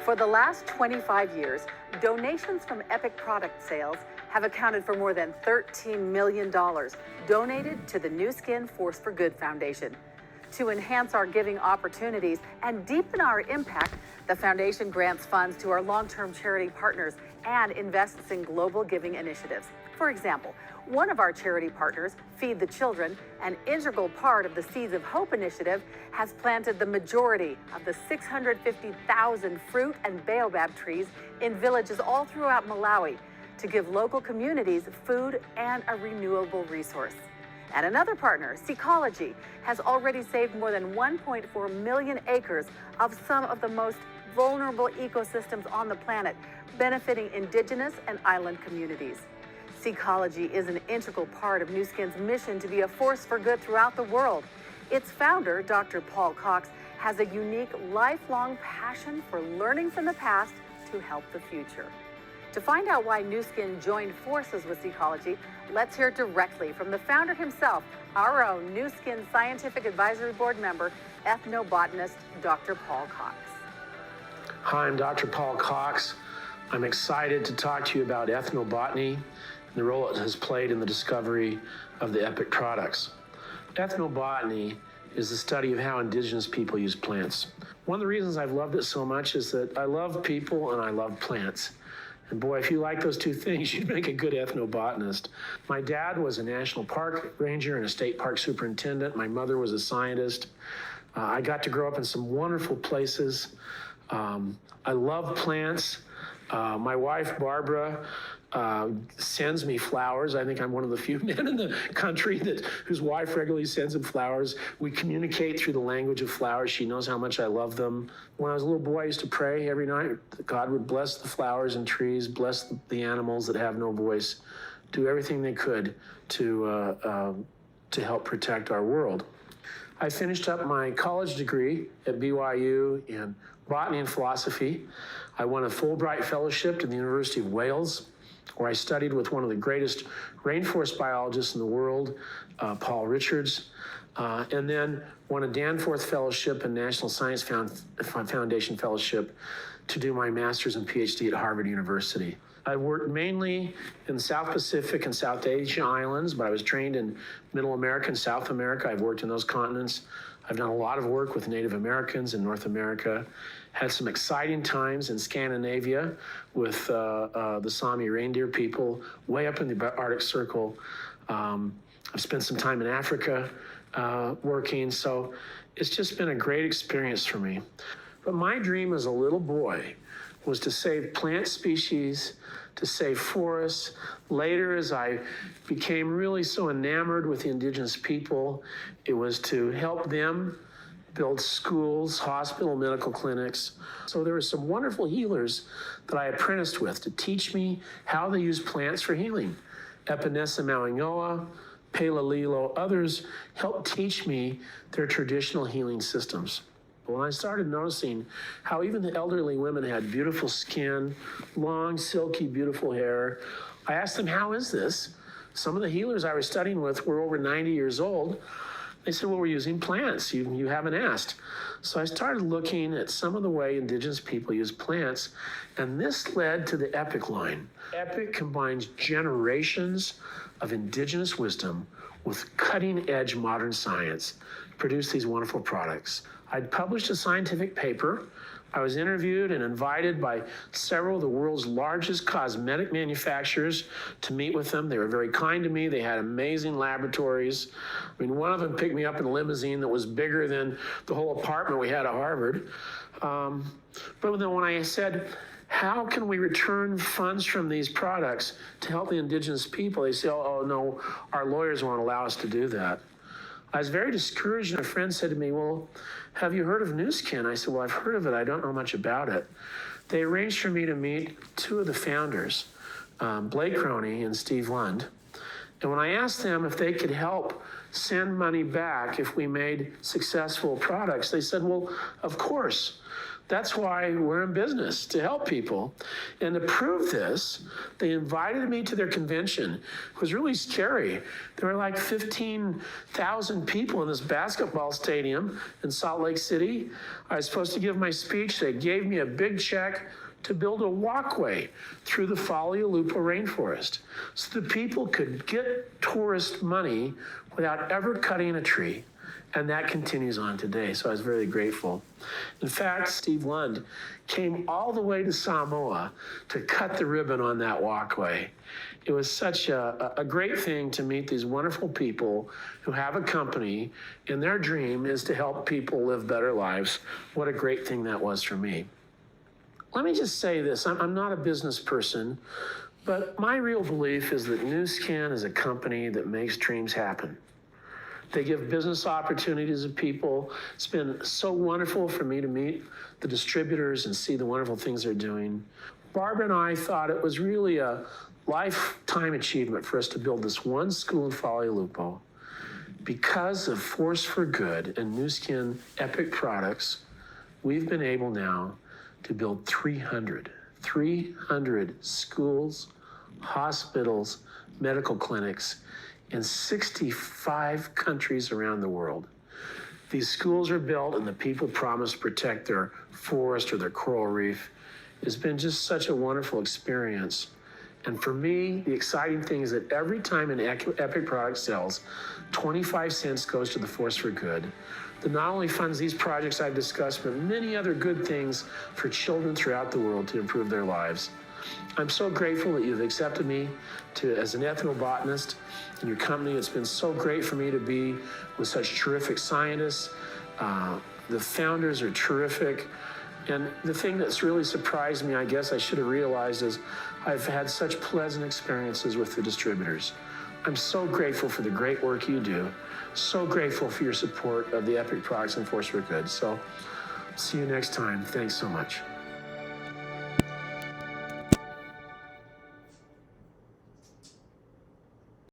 For the last 25 years, donations from Epic product sales have accounted for more than $13 million donated to the Nu Skin Force for Good Foundation. To enhance our giving opportunities and deepen our impact, the foundation grants funds to our long-term charity partners and invests in global giving initiatives. For example, one of our charity partners, Feed the Children, an integral part of the Seeds of Hope initiative, has planted the majority of the 650,000 fruit and baobab trees in villages all throughout Malawi to give local communities food and a renewable resource. And another partner, Seacology, has already saved more than 1.4 million acres of some of the most vulnerable ecosystems on the planet, benefiting indigenous and island communities. Seacology is an integral part of Nu Skin's mission to be a force for good throughout the world. Its founder, Dr. Paul Cox, has a unique, lifelong passion for learning from the past to help the future. To find out why Nu Skin joined forces with Seacology, let's hear directly from the founder himself, our own Nu Skin Scientific Advisory Board member, ethnobotanist Dr. Paul Cox. Hi, I'm Dr. Paul Cox. I'm excited to talk to you about ethnobotany and the role it has played in the discovery of the Epic products. Ethnobotany is the study of how indigenous people use plants. One of the reasons I've loved it so much is that I love people and I love plants. And boy, if you like those two things, you'd make a good ethnobotanist. My dad was a national park ranger and a state park superintendent. My mother was a scientist. I got to grow up in some wonderful places. I love plants. My wife, Barbara, sends me flowers. I think I'm one of the few men in the country whose wife regularly sends him flowers. We communicate through the language of flowers. She knows how much I love them. When I was a little boy, I used to pray every night that God would bless the flowers and trees, bless the animals that have no voice, do everything they could to help protect our world. I finished up my college degree at BYU in botany and philosophy. I won a Fulbright fellowship to the University of Wales, where I studied with one of the greatest rainforest biologists in the world, Paul Richards, and then won a Danforth Fellowship and National Science Foundation Fellowship to do my master's and PhD at Harvard University. I worked mainly in the South Pacific and South Asia islands, but I was trained in Middle America and South America. I've worked in those continents. I've done a lot of work with Native Americans in North America. Had some exciting times in Scandinavia with the Sami reindeer people way up in the Arctic Circle. I've spent some time in Africa working, so it's just been a great experience for me. But my dream as a little boy was to save plant species, to save forests. Later, as I became really so enamored with the indigenous people, it was to help them build schools, hospital, medical clinics. So there were some wonderful healers that I apprenticed with to teach me how they use plants for healing. Epinesa Mauingoa, Pela Lilo, others helped teach me their traditional healing systems. When I started noticing how even the elderly women had beautiful skin, long, silky, beautiful hair, I asked them, how is this? Some of the healers I was studying with were over 90 years old. They said, well, we're using plants. You haven't asked. So I started looking at some of the way indigenous people use plants, and this led to the Epic line. Epic combines generations of indigenous wisdom with cutting-edge modern science to produce these wonderful products. I'd published a scientific paper. I was interviewed and invited by several of the world's largest cosmetic manufacturers to meet with them. They were very kind to me. They had amazing laboratories. I mean, one of them picked me up in a limousine that was bigger than the whole apartment we had at Harvard. But then when I said, how can we return funds from these products to help the indigenous people? They said, oh no, our lawyers won't allow us to do that. I was very discouraged, and a friend said to me, well, have you heard of Nu Skin? I said, well, I've heard of it. I don't know much about it. They arranged for me to meet two of the founders, Blake Roney and Steve Lund. And when I asked them if they could help send money back if we made successful products, they said, well, of course. That's why we're in business, to help people. And to prove this, they invited me to their convention. It was really scary. There were like 15,000 people in this basketball stadium in Salt Lake City. I was supposed to give my speech. They gave me a big check to build a walkway through the Lupo rainforest so the people could get tourist money without ever cutting a tree. And that continues on today, so I was very grateful. In fact, Steve Lund came all the way to Samoa to cut the ribbon on that walkway. It was such a great thing to meet these wonderful people who have a company, and their dream is to help people live better lives. What a great thing that was for me. Let me just say this, I'm not a business person, but my real belief is that Nu Skin is a company that makes dreams happen. They give business opportunities to people. It's been so wonderful for me to meet the distributors and see the wonderful things they're doing. Barbara and I thought it was really a lifetime achievement for us to build this one school in Lupo. Because of Force for Good and Nu Skin Epic products, we've been able now to build 300 schools, hospitals, medical clinics in 65 countries around the world. These schools are built and the people promise to protect their forest or their coral reef. It's been just such a wonderful experience. And for me, the exciting thing is that every time an Epic product sells, 25 cents goes to the Force for Good that not only funds these projects I've discussed, but many other good things for children throughout the world to improve their lives. I'm so grateful that you've accepted me as an ethnobotanist in your company. It's been so great for me to be with such terrific scientists. The founders are terrific. And the thing that's really surprised me, I guess I should have realized, is I've had such pleasant experiences with the distributors. I'm so grateful for the great work you do. So grateful for your support of the Epic products and Force for Good. So see you next time. Thanks so much.